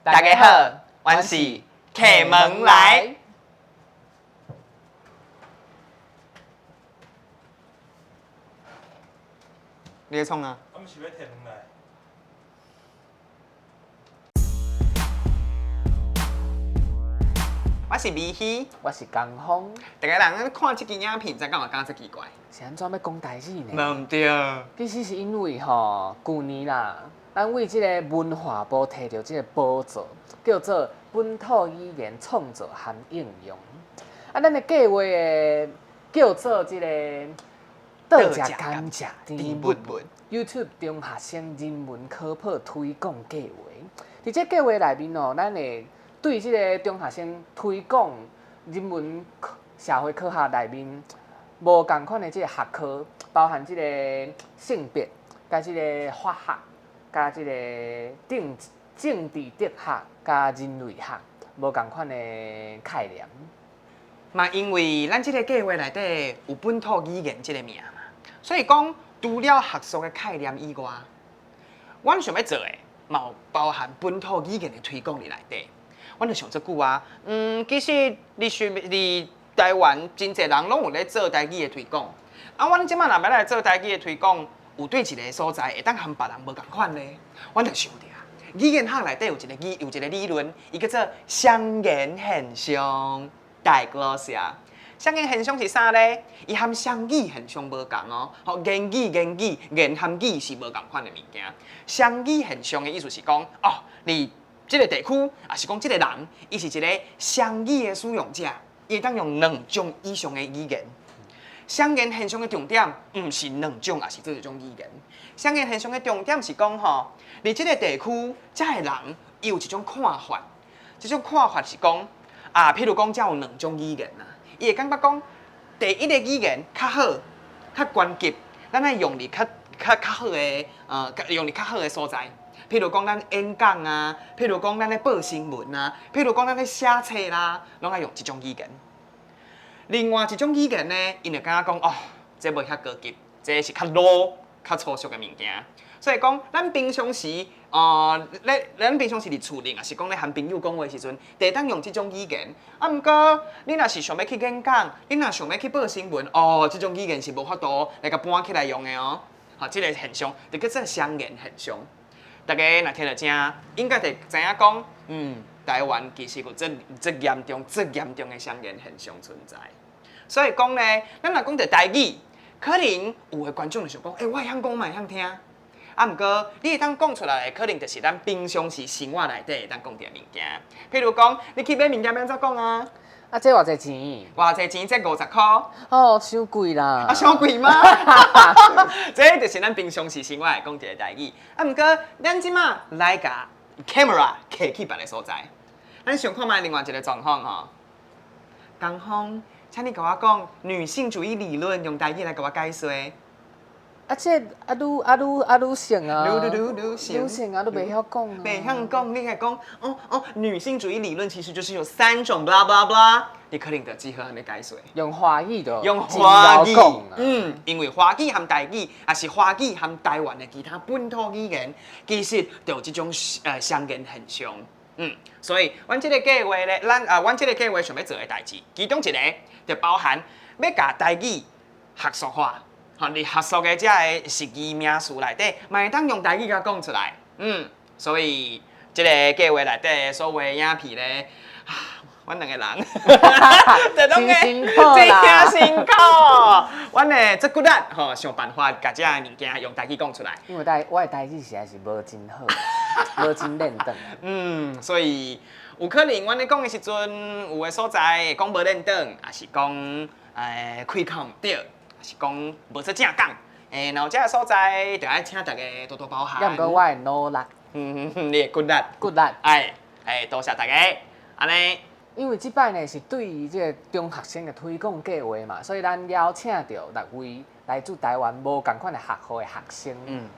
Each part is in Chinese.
大家好，我是客门来。你在创啊？我们是要客门来。我是米希，我是江峰，大家人看这支影片，才敢有感觉奇怪。是安怎要讲代志呢？无毋对，其实是因为去年啦，咱为这个文化部摕到这个宝座，叫做本土语言创作和应用。啊，咱的计划的叫做这个倒食甘蔗甜蜜蜜 YouTube 中学生人文科普推广计划。伫这计划内面哦，咱会对这个中学生推广人文社会科学内面无共款的这个学科，包含这个性别、甲这个法学、甲这个政治哲学、甲人类学无共款的概念。嘛因为咱这个计划内底有本土语言这个名嘛，所以讲除了学术的概念以外，阮想要做的嘛有包含本土语言的推广伫内底。阮就想这句啊，其实伫台湾真侪人拢有咧做台语的推广。啊，阮即摆若要来做台语的推广，有对一个所在会当和别人无共款咧，阮就想着语言学内底有一个理论，伊叫做双言现象 （diglossia）。双言现象是啥咧？伊和双语现象无共哦。吼，言和语是无共款的物件。双语现象的意思是讲，哦，你这个地区，也是讲这个人，伊是一个双语的使用者，伊会当用2种以上的语言。双言现象的重点，毋是2种，也是这一种语言。双言现象的重点是讲吼，伫这个地区，遮的人伊有一种看法，这种看法是讲，啊，譬如讲，遮有2种语言啊，伊会感觉讲，第一个语言较好，较关键，咱爱用伫较好的，用伫较好的所在。譬如讲，咱演讲啊，譬如讲，咱咧报新闻啊，譬如讲，咱咧写册啦，拢爱用这种语言。另外一种语言呢，因就感觉讲，哦，这无遐高级，这是较 low、较粗俗的物件。所以讲，咱平常时，咱平常时伫厝里，也是讲咧和朋友讲话的时阵，会当用这种语言。啊，毋过你若是想要去演讲，你若想要去报新闻，哦，这种语言是无法度来甲搬起来用的哦。好，这个现象就叫做双言现象。大家若听到这，应该会知影讲，台湾其实有这严重的双言现象存在。所以讲呢，咱若讲到台语，可能有的观众就想讲，我会晓讲嘛，会晓听。啊，毋过你会当讲出来的，可能就是咱平常时生活内底会当讲到物件。譬如讲，你去买物件要安怎讲啊？啊，这偌济钱？偌济钱？这50块。哦，伤贵啦！啊，伤贵吗？这就是咱平常时生活会讲一个台语。啊，毋过咱即马来甲 camera 摕去别个所在，咱想看卖另外一个状况吼。江峰，请你甲我讲女性主义理论，用台语来甲我解说。啊，这愈性啊，愈性啊，都袂晓讲啊。袂晓讲，你来讲，女性主义理论其实就是有3种 blah blah blah， 你可能就只好安尼解说。用华语的，用华语，啊。因为华语和台语，也是华语和台湾的其他本土语言，其实都有这种双言现象。所以，阮这个计划咧，阮这个计划想要做的代志，其中一个就包含要甲台语学术化。吼，你学术的这个实字名词内底，嘛会当用台语甲讲出来。所以这个计划内底所有的影片咧，阮2个人，真辛苦啦，真辛苦。阮会做骨力，吼，想办法甲这物件用台语讲出来。因为我的台语实在是无真好，无真练转。所以有可能阮咧讲的时阵，有的所在会讲无练转，也是讲开口毋对。是讲无出正讲，然后这个所在就爱请大家多多包涵。要毋过我会努力。你会good luck。good luck。多谢大家。安尼，因为即摆呢是对于这个中学生的推广计划嘛，所以咱邀请到6位来自台湾无共款的学校的学生。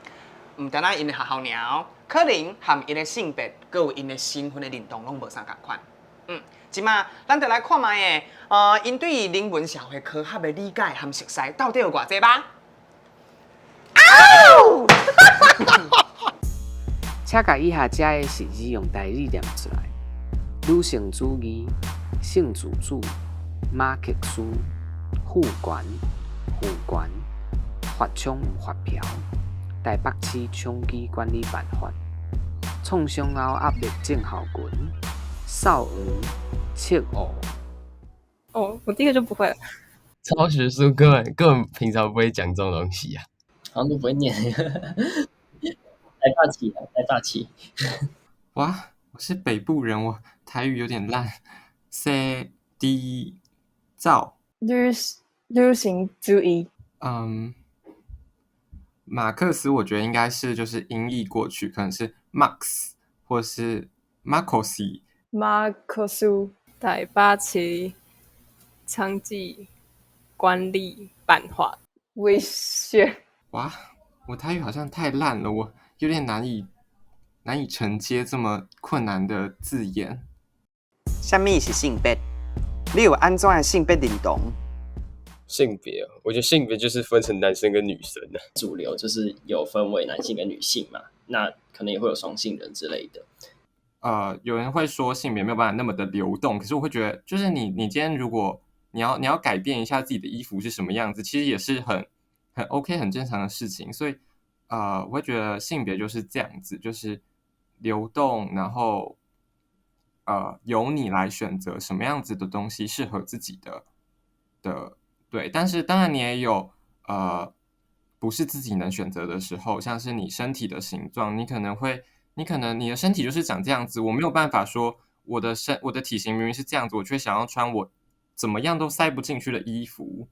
毋单单因的学校尔，可能和因的性别，佮有因的身份的认同拢无啥共款。即马，咱就来看卖的，因对于人文社会科学的理解和熟悉，到底有偌济吧？请把以下这的字字用台语念出来：女性主义、性自主、马克思、妇权、妇权、发枪发票、台北市枪击管理办法、创伤后压力症候群、少儿、切偶。哦，我第一个就不会了。超学术根本平常不会讲这种东西啊，好像都不会念。太大气了，太大气。哇，我是北部人，我台语有点烂。C D 照，旅行主义，马克思我觉得应该是就是音译过去，可能是 Max 或是 Marcos。马克思台北市枪击管理办法。威胁。哇，我台语好像太烂了，我有点难以承接这么困难的字眼。什么是性别？你有安怎的性别认同？性别我觉得性别就是分成男生跟女生的。主流就是有分为男性跟女性嘛，那可能也会有双性人之类的。有人会说性别没有办法那么的流动，可是我会觉得，就是你今天如果你要改变一下自己的衣服是什么样子，其实也是很 OK 很正常的事情。所以我会觉得性别就是这样子，就是流动，然后由你来选择什么样子的东西适合自己的对。但是当然你也有不是自己能选择的时候，像是你身体的形状，你可能你的身体就是长这样子，我没有办法说我的体型明明是这样子，我却想要穿我怎么样都塞不进去的衣服。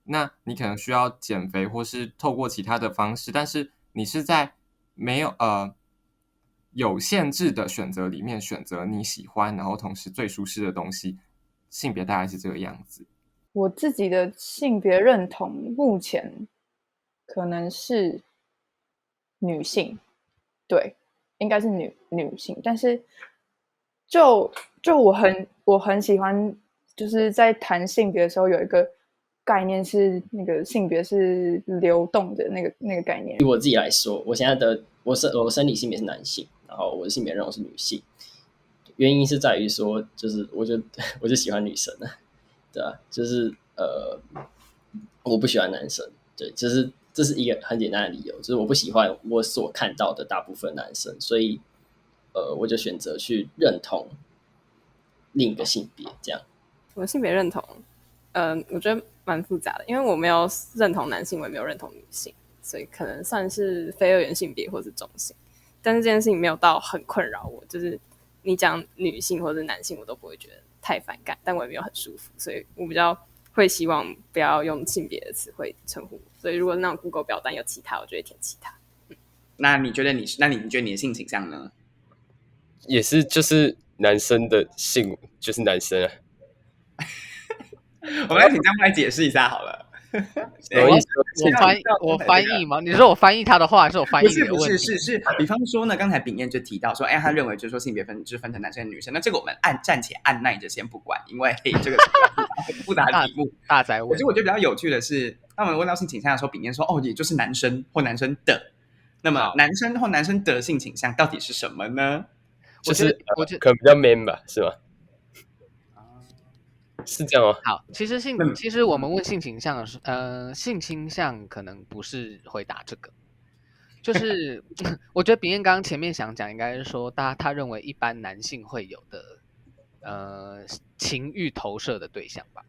那你可能需要减肥，或是透过其他的方式，但是你是在没有有限制的选择里面选择你喜欢，然后同时最舒适的东西。性别大概是这个样子。我自己的性别认同目前可能是女性，对，应该是女性，但是就我很喜欢，就是在谈性别的时候有一个概念是那个性别是流动的那个概念。以我自己来说，我现在的我生理性别是男性，然后我的性别认同是女性，原因是在于说，就是我就喜欢女生啊，对啊，就是我不喜欢男生，对，这是一个很简单的理由，就是我不喜欢我所看到的大部分男生，所以我就选择去认同另一个性别，这样。我的性别认同，我觉得蛮复杂的，因为我没有认同男性，我也没有认同女性，所以可能算是非二元性别或是中性。但是这件事情没有到很困扰我，就是你讲女性或者男性，我都不会觉得太反感，但我也没有很舒服，所以我比较会希望不要用性别的词汇称呼我。所以如果那种 Google 表单有其他，我就会填其他。那你觉得你的性倾向呢？也是就是男生的性就是男生啊。我们来请张来解释一下好了。我翻译吗？你说我翻译他的话，还是我翻译你的问题？是，比方说呢，刚才秉彦就提到说，他认为就是说性别分成男生和女生，那这个我们暂且按耐着先不管，因为这个很复杂的题目大灾问。可是我觉得比较有趣的是，当我们问到性倾向的时候，秉彦说也就是男生或男生的。那么男生或男生的性倾向到底是什么呢？就是可能比较 man 吧，是吗？是这样吗？好，其实我们问性倾向的时候，性倾向可能不是回答这个，就是我觉得秉彦刚刚前面想讲，应该是说他认为一般男性会有的情欲投射的对象吧，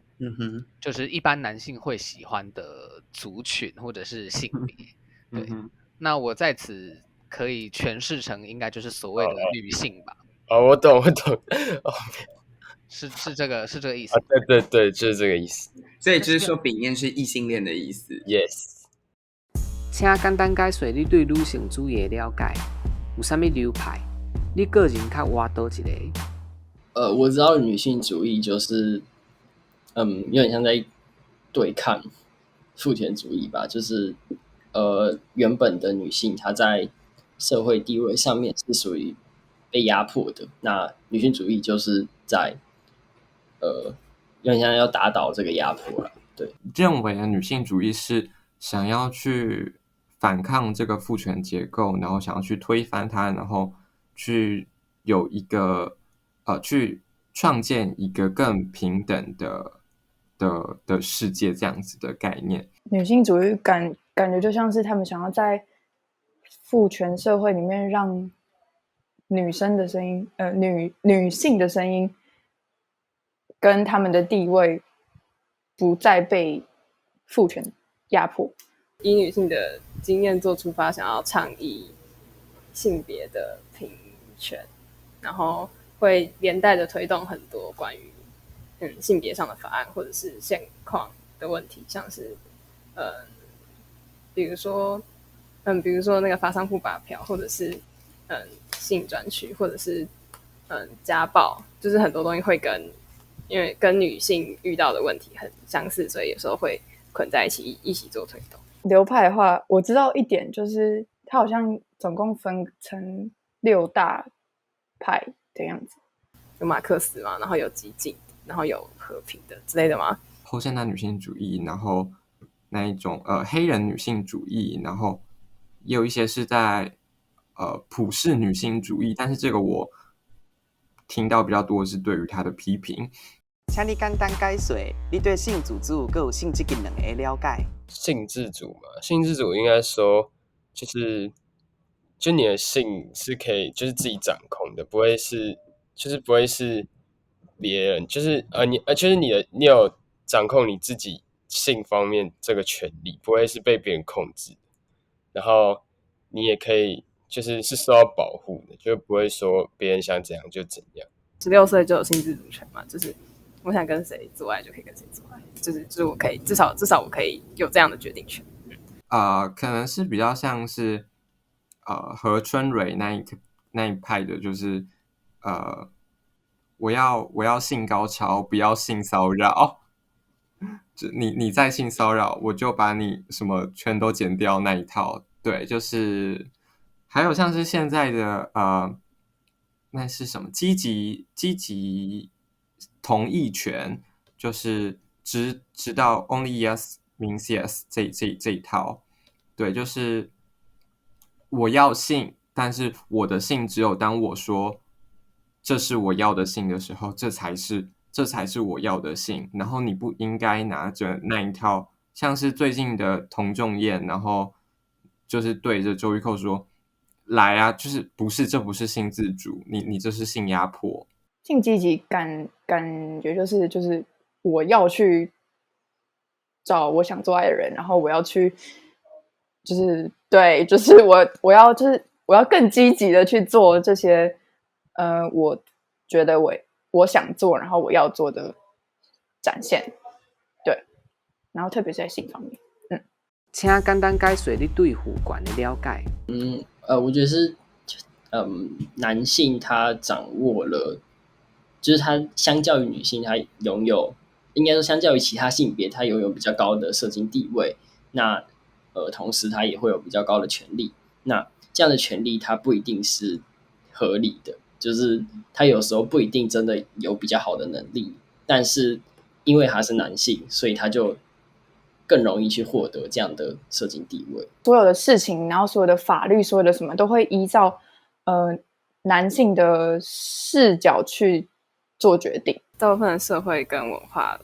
就是一般男性会喜欢的族群或者是性别，对，那我在此可以诠释成应该就是所谓的女性吧。我懂。是这个意思。对，就是这个意思。所以就是说，秉彦是异性恋的意思。Yes。请简单解说你对女性主义的了解，有啥物流派？你个人较挖倒一个？我知道女性主义就是有点像在对抗父权主义吧，就是原本的女性她在社会地位上面是属于被压迫的，那女性主义就是在有点像要打倒这个压迫了。对，认为的女性主义是想要去反抗这个父权结构，然后想要去推翻它，然后去有一个去创建一个更平等的世界这样子的概念。女性主义感觉就像是他们想要在父权社会里面让女生的声音，女性的声音跟他们的地位不再被父权压迫。以女性的经验做出发，想要倡议性别的平权，然后会连带着推动很多关于性别上的法案或者是现况的问题，像是比如说那个发商户拔票，或者是性专区，或者是家暴，就是很多东西会因为跟女性遇到的问题很相似，所以有时候会捆在一起一起做推动。流派的话，我知道一点，就是它好像总共分成6大派的样子，有马克思嘛，然后有激进，然后有和平的之类的吗？后现代女性主义，然后那一种黑人女性主义，然后也有一些是在普世女性主义，但是这个我听到比较多的是对于她的批评。请你简单解说你对性自主还有性这两个的了解。性自主嘛，性自主应该说就你的性是可以就是自己掌控的，不会是别人，就是你有掌控你自己性方面这个权利，不会是被别人控制的。然后你也可以是受到保护的，就不会说别人想怎样就怎样。16岁就有性自主权嘛，就是我想跟谁做爱就可以跟谁做爱，就是我可以至少我可以有这样的决定权。可能是比较像是何春蕊那一派的，就是我要性高潮，不要性骚扰。就你在性骚扰，我就把你什么全都剪掉那一套。对，就是还有像是现在的那是什么积极同意权，就是知道 only yes means yes 这一套。对，就是我要性，但是我的性只有当我说这是我要的性的时候，这才是我要的性。然后你不应该拿着那一套，像是最近的童仲彦，然后就是对着周玉蔻说：“来啊，这不是性自主，你这是性压迫。”性积极感觉就是我要去找我想做爱的人，然后我要去我要更积极的去做这些我觉得我想做，然后我要做的展现。对，然后特别是在性方面。请简单解说你对父权的了解。我觉得是男性他掌握了，就是他相较于女性，他拥有，应该说相较于其他性别，他拥有比较高的社经地位。那同时他也会有比较高的权利。那这样的权利，它不一定是合理的，就是他有时候不一定真的有比较好的能力，但是因为他是男性，所以他就更容易去获得这样的社经地位。所有的事情，然后所有的法律，所有的什么都会依照男性的视角去做决定。大部分的社会跟文化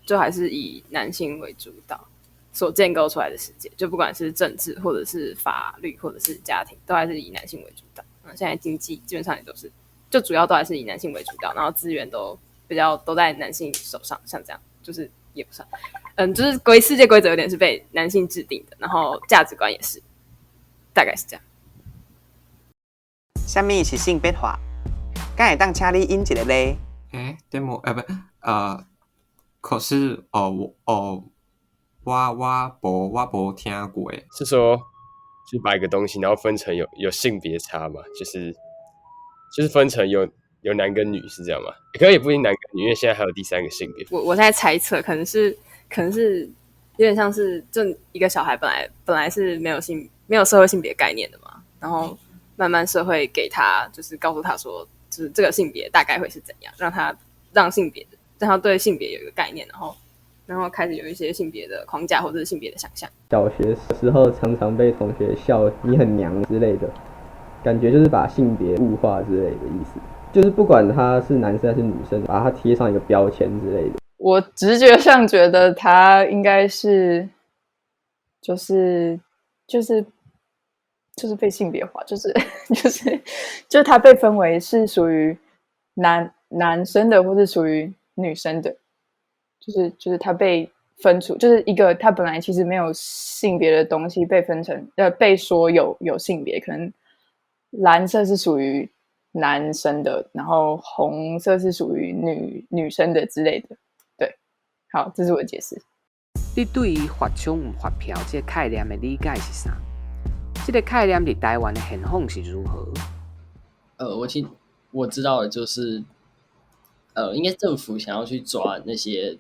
就还是以男性为主导所建构出来的世界，就不管是政治或者是法律或者是家庭，都还是以男性为主导。现在经济基本上也都是，就主要都还是以男性为主导，然后资源都在男性手上，像这样就是也不算，就是世界规则有点是被男性制定的，然后价值观也是，大概是这样。什么是性别化？敢会当请你引一个例？可是我没听过诶。是说，就是把一个东西，然后分成有性别差嘛，就是分成有男跟女是这样吗？可能也不一定男跟女，因为现在还有第3个性别。我现在猜测，可能是有点像是，就一个小孩本来是没有社会性别概念的嘛，然后慢慢社会给他就是告诉他说，就是这个性别大概会是怎样，让他对性别有一个概念，然后然后开始有一些性别的框架或者是性别的想象。小学时候常常被同学笑你很娘之类的，感觉就是把性别物化之类的意思，就是不管他是男生还是女生，把他贴上一个标签之类的。我直觉上觉得他应该是，就是被性别化，就是他被分为是属于男生的，或是属于女生的，就是他被分出，就是一个他本来其实没有性别的东西被分成被说有性别，可能蓝色是属于男生的，然后红色是属于女生的之类的。对，好，这是我的解释。你对于发枪唔发票这个概念的理解是啥？这个概念在台湾的现况是如何？我知道的就是，应该政府想要去抓那些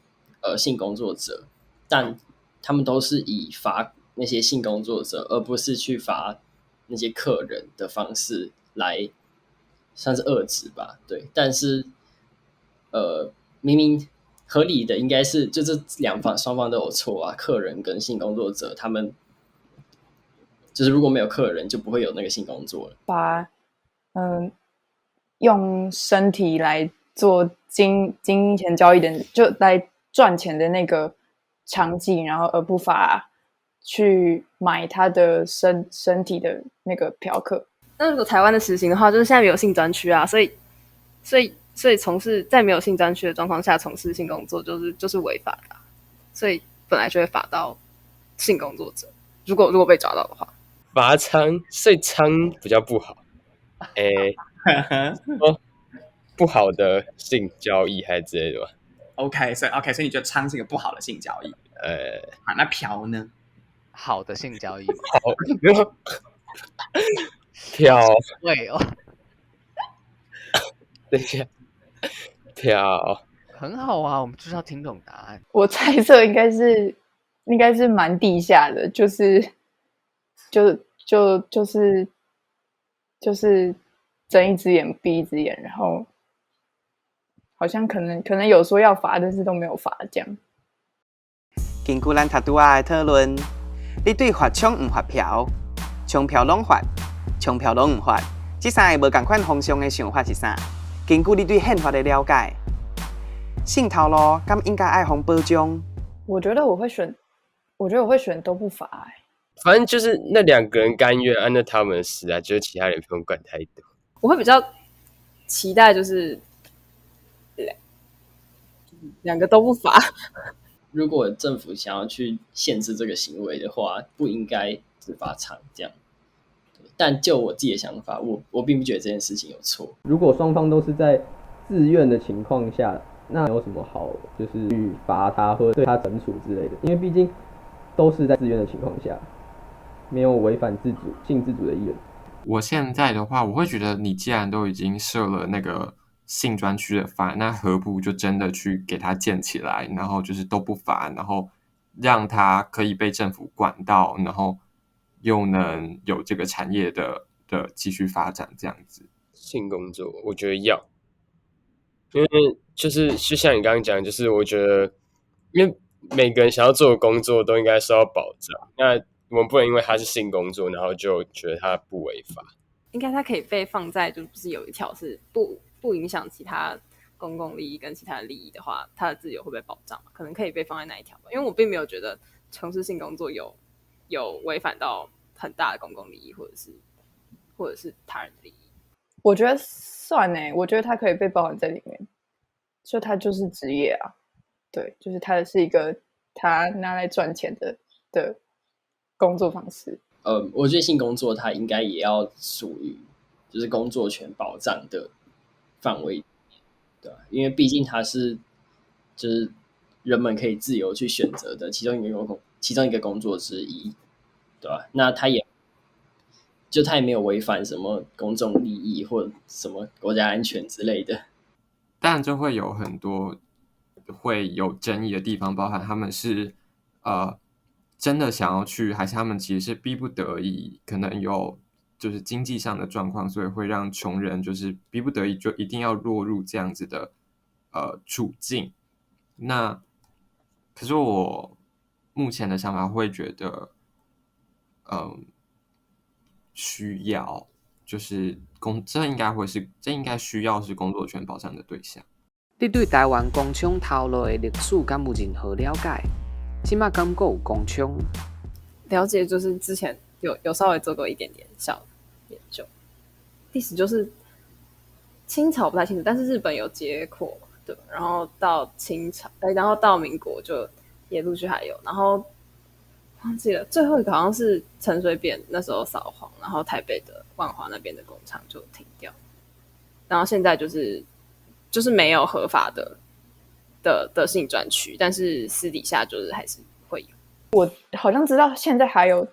性工作者，但他们都是以罚那些性工作者，而不是去罚那些客人的方式来算是遏制吧。对，但是明明合理的应该是就这双方都有错啊，客人跟性工作者他们。就是如果没有客人，就不会有那个性工作了。把用身体来做金钱交易的，就来赚钱的那个娼妓，然后而不法去买他的身体的那个嫖客。那如果台湾的实行的话，就是现在没有性专区啊，所以从事在没有性专区的状况下从事性工作就是违法的，所以本来就会罚到性工作者。如果被抓到的话。罚娼，所以娼比较不好，不好的性交易还是之类的吧。OK， 所以你觉得娼是一个不好的性交易？好，那嫖呢？好的性交易，好，没有嫖，对哦，等一下，嫖很好啊，我们就是要听懂答案。我猜测应该是蛮地下的，就是睁一只眼闭一只眼，然后好像可能有说要罚，但是都没有罚这样。根据咱头拄仔的讨论，你对发枪唔发嫖，枪嫖拢发，枪嫖拢唔发，这三个无同款方向的想法是啥？根据你对宪法的了解，性头路敢应该爱互保障？我觉得我会选都不罚反正就是那两个人甘愿按照他们的事啊，就是其他人不用管太多。我会比较期待就是两个都不罚。如果政府想要去限制这个行为的话，不应该只罚娼这样。但就我自己的想法，我并不觉得这件事情有错。如果双方都是在自愿的情况下，那有什么好就是去罚他或者对他惩处之类的？因为毕竟都是在自愿的情况下，没有违反性自主的意愿。我现在的话，我会觉得你既然都已经设了那个性专区的法，那何不就真的去给它建起来，然后就是都不罚，然后让它可以被政府管到，然后又能有这个产业的继续发展这样子。性工作，我觉得要，因为就像你刚刚讲，就是我觉得，因为每个人想要做的工作都应该受到保障，那我们不能因为他是性工作，然后就觉得他不违法。应该它可以被放在，就不是有一条是不影响其他公共利益跟其他的利益的话，它的自由会被保障嘛？可能可以被放在那一条吧。因为我并没有觉得从事性工作有违反到很大的公共利益，或者是他人的利益。我觉得算欸，我觉得它可以被包含在里面，就它就是职业啊，对，就是它是一个他拿来赚钱的工作方式。我觉得性工作它应该也要属于就是工作权保障的范围，对吧？因为毕竟它是就是人们可以自由去选择的其中一个工作之一，对吧？那它也没有违反什么公众利益或什么国家安全之类的，当然就会有很多会有争议的地方，包含他们是真的想要去，还是他们其实是逼不得已，可能有就是经济上的状况，所以会让穷人就是逼不得已就一定要落入这样子的处境。那可是我目前的想法会觉得，需要就是这应该需要是工作权保障的对象。你对台湾工厂头路的历史敢有任何了解？即马敢有工厂？了解就是之前有稍微做过一点点小研究，历史就是清朝不太清楚，但是日本有接过，对，然后到清朝，然后到民国就也陆续还有，然后忘记了最后一个好像是陈水扁那时候扫黄，然后台北的万华那边的工厂就停掉，然后现在就是没有合法的性专区，但是私底下就是还是会有。好像知道现在还有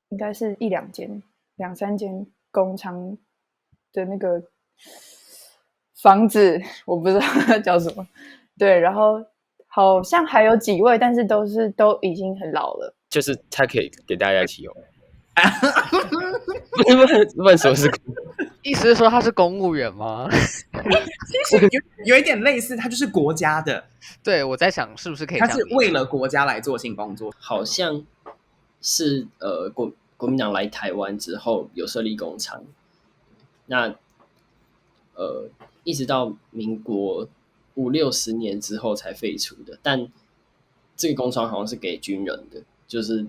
应该是一两间、两三间工厂的那个房子，我不知道它叫什么。对，然后好像还有几位，但是都已经很老了。就是他可以给大家一起用。不能说是意思是说他是公务员吗？其实有一点类似，它就是国家的。对，我在想是不是可以这它样理解，是为了国家来做性工作。好像是国民党来台湾之后有设立工厂，那一直到民国50-60年之后才废除的，但这个工厂好像是给军人的，就是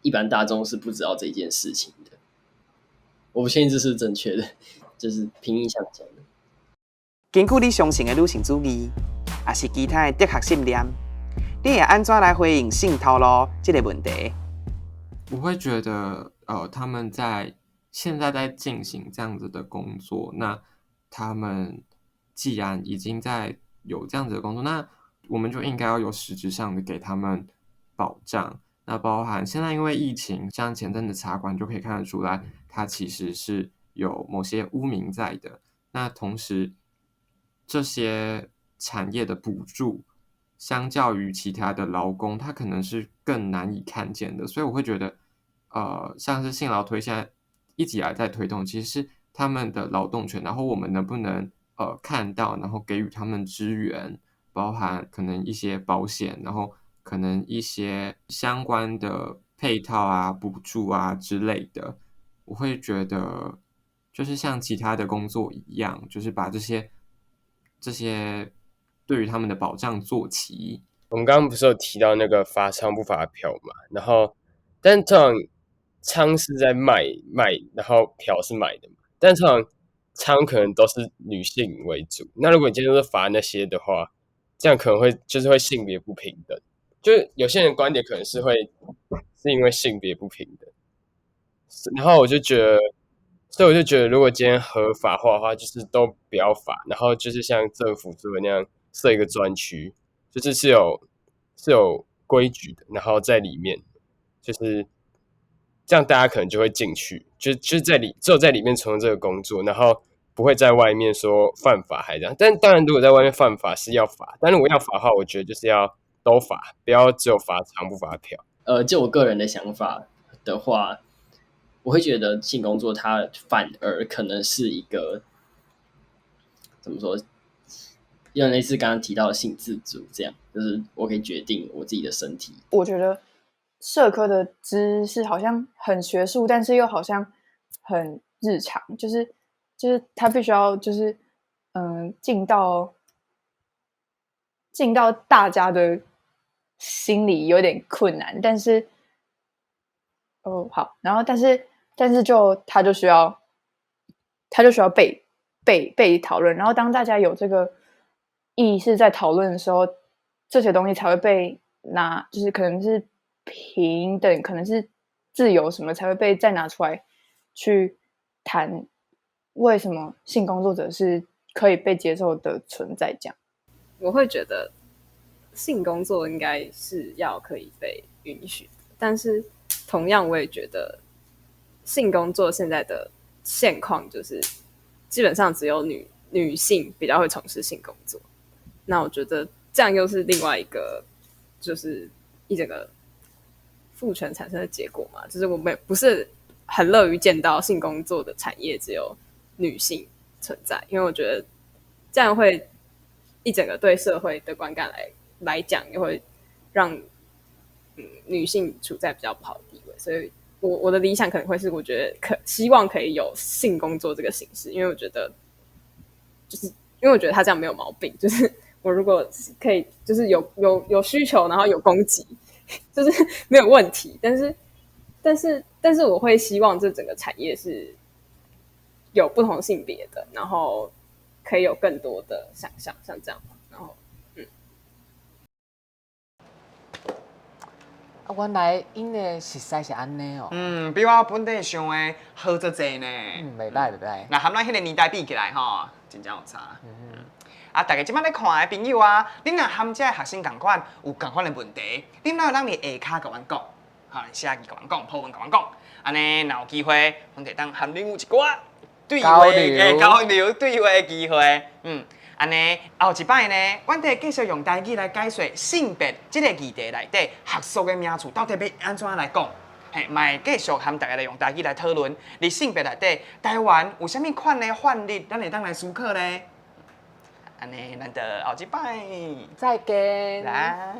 一般大众是不知道这件事情的。我不确定这是正确的，就是凭印象讲的。根据你相信的女性主义，也是其他的哲学信念，你会安怎来回应性头路这个问题？我会觉得，他们现在在进行这样子的工作，那他们既然已经在有这样子的工作，那我们就应该要有实质上的给他们保障。那包含现在因为疫情，像前阵的茶馆就可以看得出来，它其实是有某些污名在的。那同时，这些产业的补助，相较于其他的劳工，它可能是更难以看见的。所以我会觉得，像是性劳推现在一直以来在推动，其实是他们的劳动权，然后我们能不能看到，然后给予他们支援，包含可能一些保险，然后可能一些相关的配套啊、补助啊之类的，我会觉得就是像其他的工作一样，就是把这些对于他们的保障做齐。我们刚刚不是有提到那个罚娼不罚嫖嘛？然后，但通常娼是在卖，然后嫖是买的嘛。但通常娼可能都是女性为主。那如果你今天都是罚那些的话，这样可能会性别不平等。就是有些人观点可能是因为性别不平等，然后我就觉得，如果今天合法化的话，就是都不要罚，然后就是像政府做的那样设一个专区，就是是有规矩的，然后在里面就是这样，大家可能就会进去，就是只有在里面从事这个工作，然后不会在外面说犯法还这样。但当然，如果在外面犯法是要罚，但如果要罚的话，我觉得就是要都罚，不要只有罚娼不罚嫖。就我个人的想法的话，我会觉得性工作它反而可能是一个怎么说，有点类似刚刚提到的性自主，这样就是我可以决定我自己的身体。我觉得社科的知识好像很学术，但是又好像很日常，就是他必须要就是进到大家的心里有点困难，但是好，然后但是他就需要被讨论，然后当大家有这个意识在讨论的时候，这些东西才会被拿，就是可能是平等，可能是自由什么才会被再拿出来去谈，为什么性工作者是可以被接受的存在这样。我会觉得性工作应该是要可以被允许的，但是同样我也觉得性工作现在的现况就是基本上只有女性比较会从事性工作，那我觉得这样又是另外一个就是一整个父权产生的结果嘛，就是我们不是很乐于见到性工作的产业只有女性存在，因为我觉得这样会一整个对社会的观感来讲，也会让女性处在比较不好的地位。所以我的理想可能会是，我觉得希望可以有性工作这个形式，因为我觉得他这样没有毛病，就是我如果可以，就是有需求，然后有供给，就是没有问题。但是我会希望这整个产业是有不同性别的，然后可以有更多的想象，像这样。然后，原来因的实在是安尼哦。比我本地想的好足济呢。袂歹袂歹。那含咱迄个年代比起来吼，真正有差。啊，大家即摆咧看的朋友啊，恁若含这学生共款有共款的问题，恁若当伫下骹甲阮讲，哈，写字甲阮讲，po 文甲阮讲，安尼若有机会，阮就当含恁有一寡对话交流对话的机会。安尼后一摆呢，阮得继续用台语来解说性别这个议题内底学术的名词到底要安怎来讲。嘛会继续含大家来用台语来讨论，伫性别内底，台湾有啥物款的范例，咱会当来思考呢？安尼，咱就后一摆再见。来。